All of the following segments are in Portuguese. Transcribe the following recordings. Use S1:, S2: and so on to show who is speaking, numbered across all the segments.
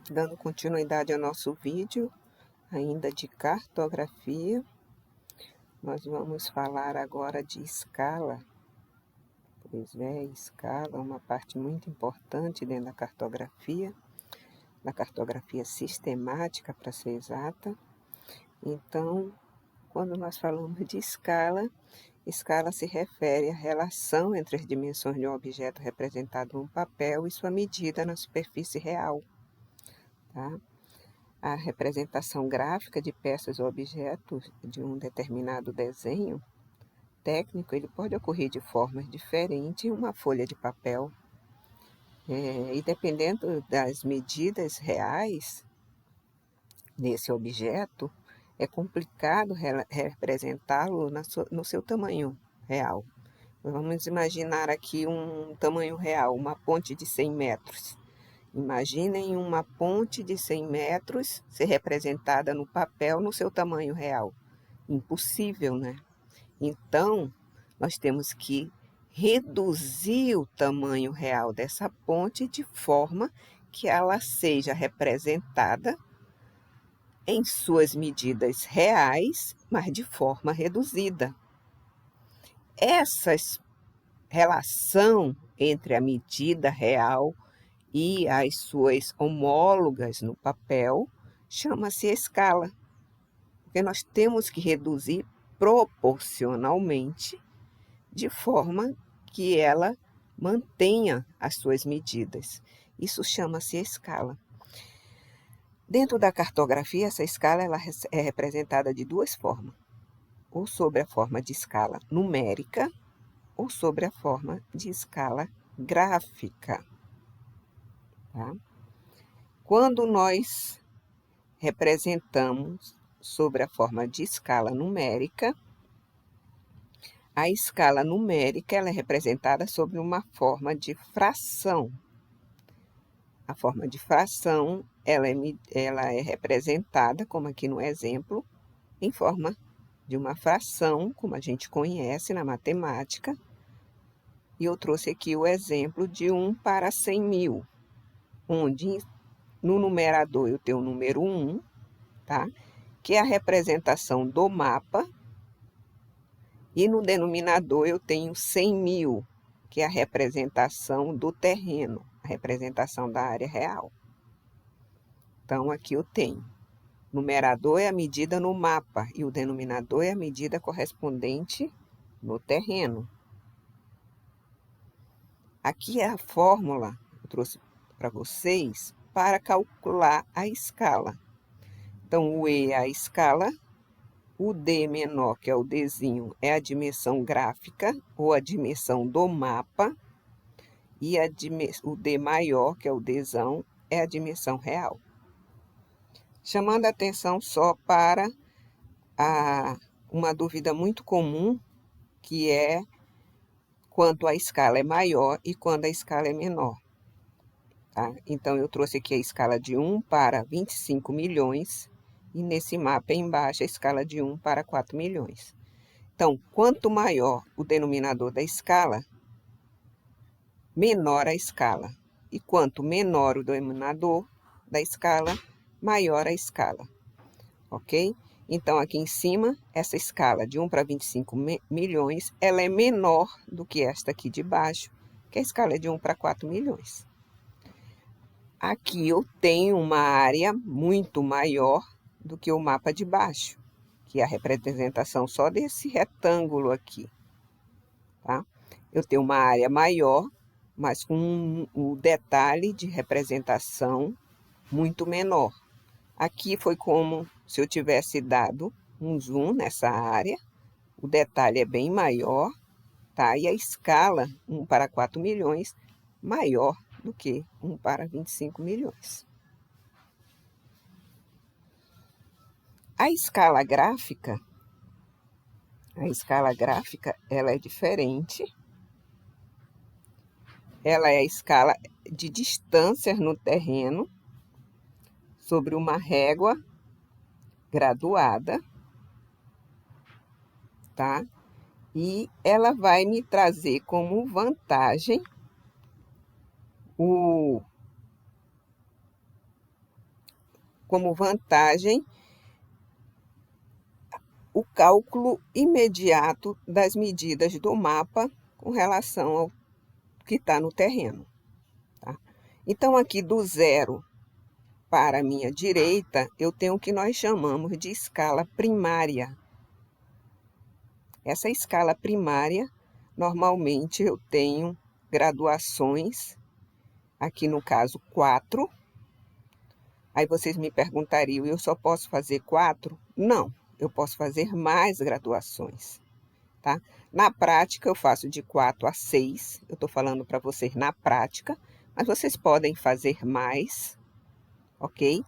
S1: Dando continuidade ao nosso vídeo, ainda de cartografia, nós vamos falar agora de escala. Pois é, escala é uma parte muito importante dentro da cartografia sistemática, para ser exata. Então, quando nós falamos de escala, escala se refere à relação entre as dimensões de um objeto representado no papel e sua medida na superfície real. Tá? A representação gráfica de peças ou objetos de um determinado desenho técnico, ele pode ocorrer de formas diferentes em uma folha de papel. E dependendo das medidas reais desse objeto, é complicado representá-lo no seu tamanho real. Vamos imaginar aqui um tamanho real, uma ponte de 100 metros. Imaginem uma ponte de 100 metros ser representada no papel no seu tamanho real. Impossível, né? Então, nós temos que reduzir o tamanho real dessa ponte de forma que ela seja representada em suas medidas reais, mas de forma reduzida. Essa relação entre a medida real e as suas homólogas no papel chama-se escala, porque nós temos que reduzir proporcionalmente de forma que ela mantenha as suas medidas. Isso chama-se escala. Dentro da cartografia, essa escala ela é representada de duas formas, ou sobre a forma de escala numérica, ou sobre a forma de escala gráfica. Tá? Quando nós representamos sobre a forma de escala numérica, a escala numérica ela é representada sobre uma forma de fração. A forma de fração ela é representada, como aqui no exemplo, em forma de uma fração, como a gente conhece na matemática. E eu trouxe aqui o exemplo de 1 para 100 mil, onde no numerador eu tenho o número 1, tá? Que é a representação do mapa, e no denominador eu tenho 100 mil, que é a representação do terreno, a representação da área real. Então, aqui eu tenho, numerador é a medida no mapa, e o denominador é a medida correspondente no terreno. Aqui é a fórmula que eu trouxe para vocês para calcular a escala. Então, o E é a escala, o D menor, que é o Dzinho, é a dimensão gráfica ou a dimensão do mapa, e o D maior, que é o Dzão, é a dimensão real. Chamando a atenção só para uma dúvida muito comum, que é quando a escala é maior e quando a escala é menor. Tá? Então, eu trouxe aqui a escala de 1 para 25 milhões, e nesse mapa embaixo a escala de 1 para 4 milhões. Então, quanto maior o denominador da escala, menor a escala. E quanto menor o denominador da escala, maior a escala. Ok? Então, aqui em cima, essa escala de 1 para 25 milhões, ela é menor do que esta aqui de baixo, que a escala é de 1 para 4 milhões. Aqui eu tenho uma área muito maior do que o mapa de baixo, que é a representação só desse retângulo aqui, tá? Eu tenho uma área maior, mas com um detalhe de representação muito menor. Aqui foi como se eu tivesse dado um zoom nessa área, o detalhe é bem maior, tá? E a escala, 1 para 4 milhões, maior do que 1 para 25 milhões. A escala gráfica, ela é diferente. Ela é a escala de distâncias no terreno sobre uma régua graduada, tá? E ela vai me trazer como vantagem como vantagem o cálculo imediato das medidas do mapa com relação ao que está no terreno. Tá? Então, aqui do 0 para a minha direita, eu tenho o que nós chamamos de escala primária. Essa escala primária, normalmente eu tenho graduações, aqui no caso 4. Aí vocês me perguntariam, eu só posso fazer 4? Não, eu posso fazer mais graduações, tá? Na prática, eu faço de 4 a 6, eu estou falando para vocês na prática, mas vocês podem fazer mais, ok?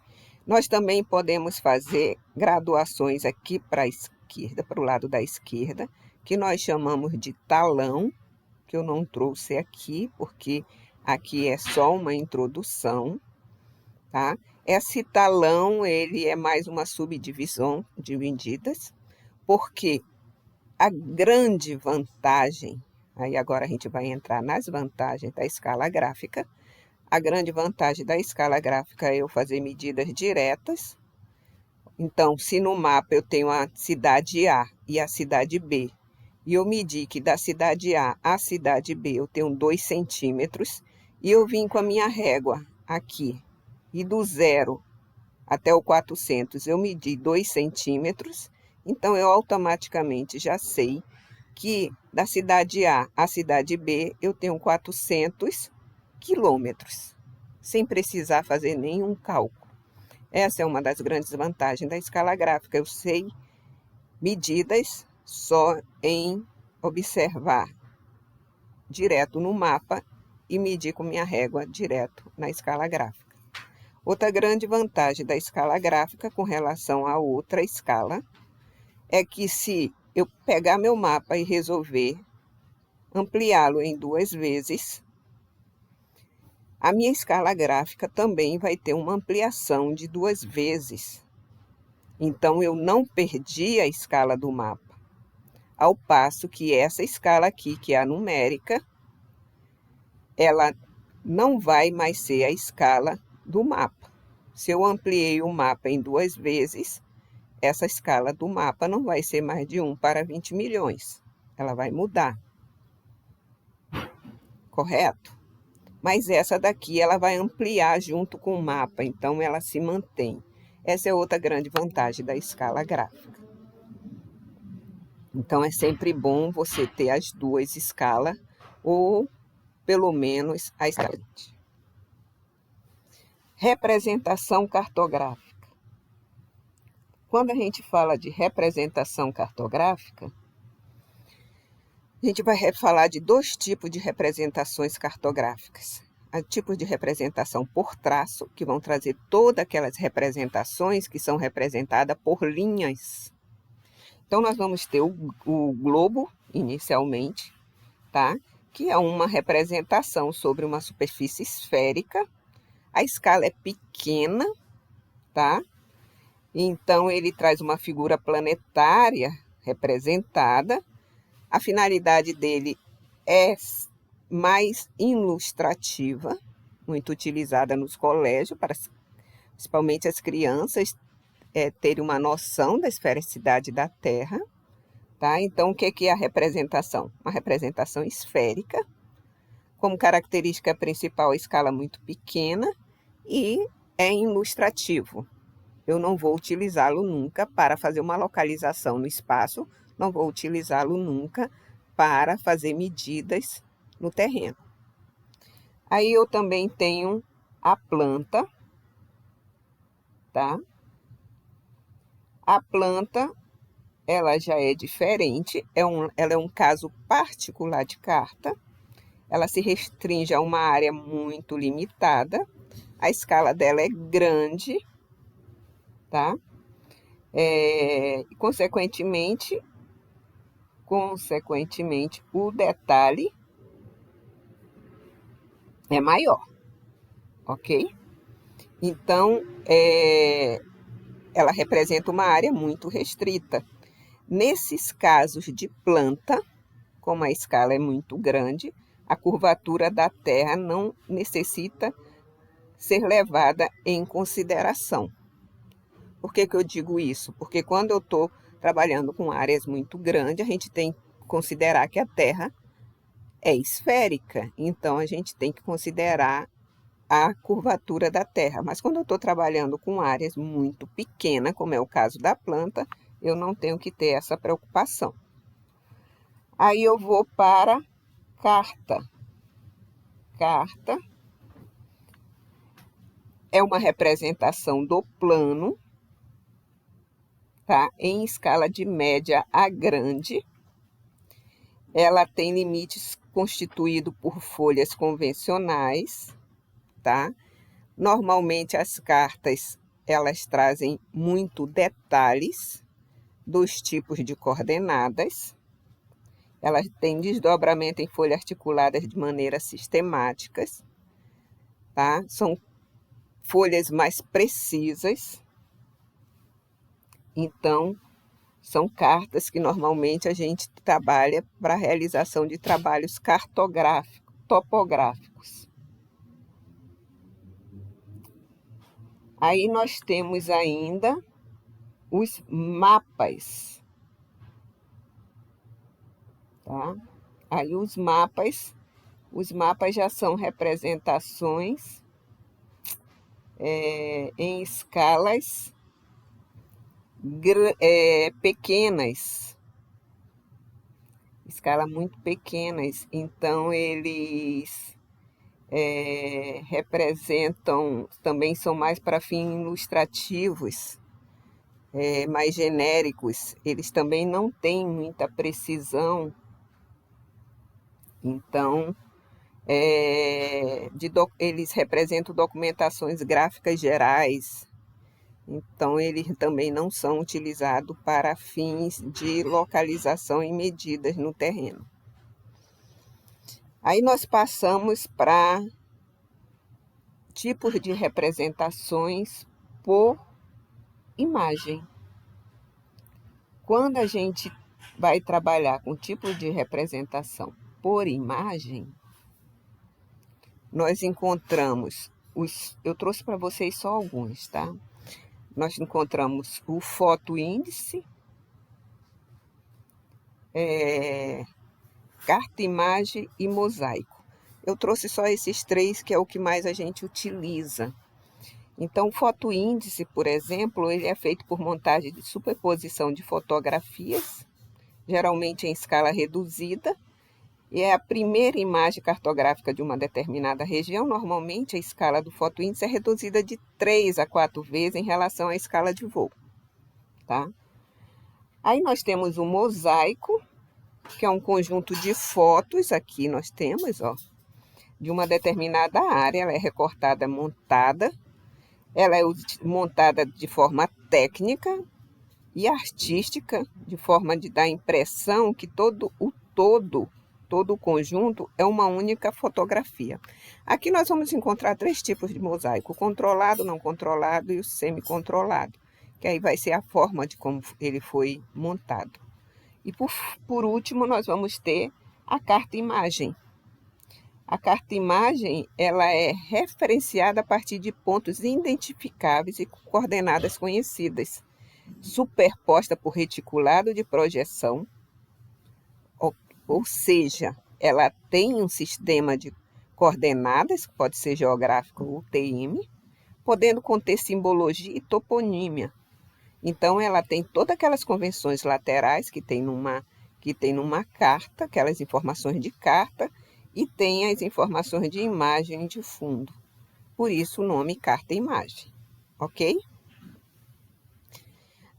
S1: Nós também podemos fazer graduações aqui para a esquerda, para o lado da esquerda, que nós chamamos de talão, que eu não trouxe aqui, porque aqui é só uma introdução, tá? Esse talão, ele é mais uma subdivisão de medidas, porque a grande vantagem, aí agora a gente vai entrar nas vantagens da escala gráfica, a grande vantagem da escala gráfica é eu fazer medidas diretas. Então, se no mapa eu tenho a cidade A e a cidade B, e eu medi que da cidade A à cidade B eu tenho 2 centímetros, e eu vim com a minha régua aqui, e do 0 até o 400 eu medi 2 centímetros, então eu automaticamente já sei que da cidade A à cidade B eu tenho 400 quilômetros, sem precisar fazer nenhum cálculo. Essa é uma das grandes vantagens da escala gráfica. Eu sei medidas só em observar direto no mapa e medir com minha régua direto na escala gráfica. Outra grande vantagem da escala gráfica com relação a outra escala é que se eu pegar meu mapa e resolver ampliá-lo em 2 vezes, a minha escala gráfica também vai ter uma ampliação de 2 vezes. Então, eu não perdi a escala do mapa. Ao passo que essa escala aqui, que é a numérica, ela não vai mais ser a escala do mapa. Se eu ampliei o mapa em 2 vezes, essa escala do mapa não vai ser mais de 1 para 20 milhões. Ela vai mudar. Correto? Mas essa daqui, ela vai ampliar junto com o mapa, então ela se mantém. Essa é outra grande vantagem da escala gráfica. Então, é sempre bom você ter as 2 escalas, ou pelo menos a escala. Representação cartográfica. Quando a gente fala de representação cartográfica, a gente vai falar de 2 tipos de representações cartográficas. Há tipos de representação por traço, que vão trazer todas aquelas representações que são representadas por linhas. Então, nós vamos ter o globo, inicialmente, tá? Que é uma representação sobre uma superfície esférica. A escala é pequena, tá? Então, ele traz uma figura planetária representada. A finalidade dele é mais ilustrativa, muito utilizada nos colégios, para principalmente as crianças terem uma noção da esfericidade da Terra. Tá? Então, o que é a representação? Uma representação esférica, como característica principal, a escala muito pequena e é ilustrativo. Eu não vou utilizá-lo nunca para fazer uma localização no espaço, não vou utilizá-lo nunca para fazer medidas no terreno. Aí eu também tenho a planta, tá? A planta, ela já é diferente, ela é um caso particular de carta, ela se restringe a uma área muito limitada, a escala dela é grande, tá? Consequentemente, o detalhe é maior, ok? Então, ela representa uma área muito restrita. Nesses casos de planta, como a escala é muito grande, a curvatura da Terra não necessita ser levada em consideração, Por que eu digo isso? Porque quando eu estou trabalhando com áreas muito grandes, a gente tem que considerar que a Terra é esférica, então a gente tem que considerar a curvatura da Terra. Mas quando eu estou trabalhando com áreas muito pequenas, como é o caso da planta, eu não tenho que ter essa preocupação. Aí eu vou para carta. Carta é uma representação do plano, tá? Em escala de média a grande. Ela tem limites constituídos por folhas convencionais, tá? Normalmente as cartas, elas trazem muito detalhes dos tipos de coordenadas. Elas têm desdobramento em folhas articuladas de maneira sistemáticas, tá? São folhas mais precisas. Então, são cartas que normalmente a gente trabalha para a realização de trabalhos cartográficos, topográficos. Aí nós temos ainda os mapas, tá? Aí os mapas já são representações em escalas pequenas, escala muito pequenas. Então eles representam, também são mais para fins ilustrativos, mais genéricos. Eles também não têm muita precisão. Então, eles representam documentações gráficas gerais. Então, eles também não são utilizados para fins de localização e medidas no terreno. Aí nós passamos para tipos de representações por imagem. Quando a gente vai trabalhar com tipo de representação por imagem, nós encontramos eu trouxe para vocês só alguns, tá? Nós encontramos o fotoíndice, carta-imagem e mosaico. Eu trouxe só esses três, que é o que mais a gente utiliza. Então, o fotoíndice, por exemplo, ele é feito por montagem de superposição de fotografias, geralmente em escala reduzida, e é a primeira imagem cartográfica de uma determinada região. Normalmente, a escala do fotoíndice é reduzida de 3 a 4 vezes em relação à escala de voo, tá? Aí nós temos o mosaico, que é um conjunto de fotos, aqui nós temos, ó, de uma determinada área. Ela é recortada, montada, ela é montada de forma técnica e artística, de forma de dar a impressão que todo o conjunto é uma única fotografia. Aqui nós vamos encontrar 3 tipos de mosaico: o controlado, não controlado e o semi-controlado, que aí vai ser a forma de como ele foi montado. E por último, nós vamos ter a carta-imagem. A carta-imagem, ela é referenciada a partir de pontos identificáveis e coordenadas conhecidas, superposta por reticulado de projeção, ou seja, ela tem um sistema de coordenadas, que pode ser geográfico ou TM, podendo conter simbologia e toponímia. Então, ela tem todas aquelas convenções laterais que tem numa carta, aquelas informações de carta, e tem as informações de imagem de fundo. Por isso o nome carta-imagem, ok?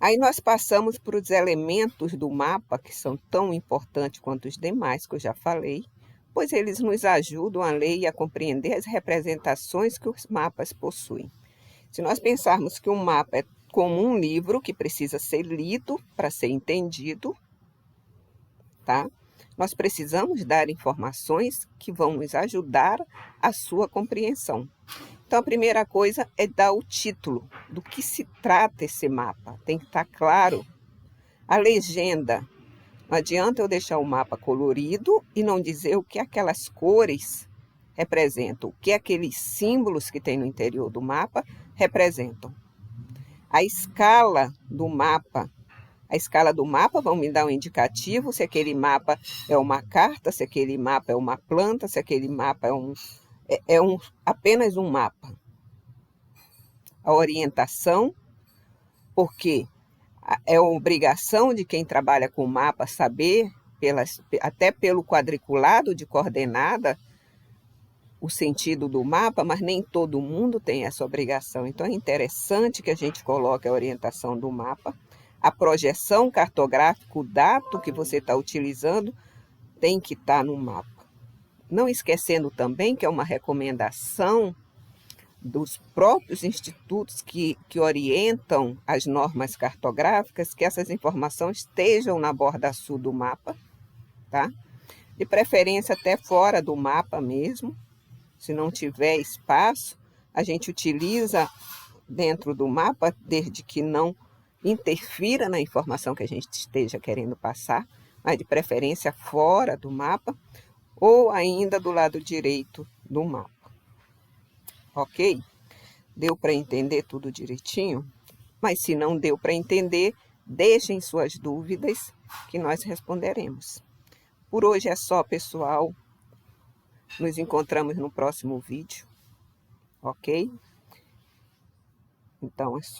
S1: Aí nós passamos para os elementos do mapa, que são tão importantes quanto os demais, que eu já falei, pois eles nos ajudam a ler e a compreender as representações que os mapas possuem. Se nós pensarmos que um mapa é como um livro que precisa ser lido para ser entendido, tá? Nós precisamos dar informações que vão nos ajudar a sua compreensão. Então, a primeira coisa é dar o título, do que se trata esse mapa. Tem que estar claro. A legenda. Não adianta eu deixar o mapa colorido e não dizer o que aquelas cores representam, o que aqueles símbolos que tem no interior do mapa representam. A escala do mapa. A escala do mapa vai me dar um indicativo se aquele mapa é uma carta, se aquele mapa é uma planta, se aquele mapa é apenas um mapa. A orientação, porque é obrigação de quem trabalha com mapa saber, até pelo quadriculado de coordenada, o sentido do mapa, mas nem todo mundo tem essa obrigação. Então é interessante que a gente coloque a orientação do mapa, a projeção cartográfica, o dado que você está utilizando tem que estar no mapa. Não esquecendo também que é uma recomendação dos próprios institutos que orientam as normas cartográficas, que essas informações estejam na borda sul do mapa, tá? De preferência até fora do mapa mesmo. Se não tiver espaço, a gente utiliza dentro do mapa, desde que não interfira na informação que a gente esteja querendo passar, mas de preferência fora do mapa, ou ainda do lado direito do mapa. Ok? Deu para entender tudo direitinho? Mas se não deu para entender, deixem suas dúvidas que nós responderemos. Por hoje é só, pessoal. Nos encontramos no próximo vídeo. Ok? Então é só.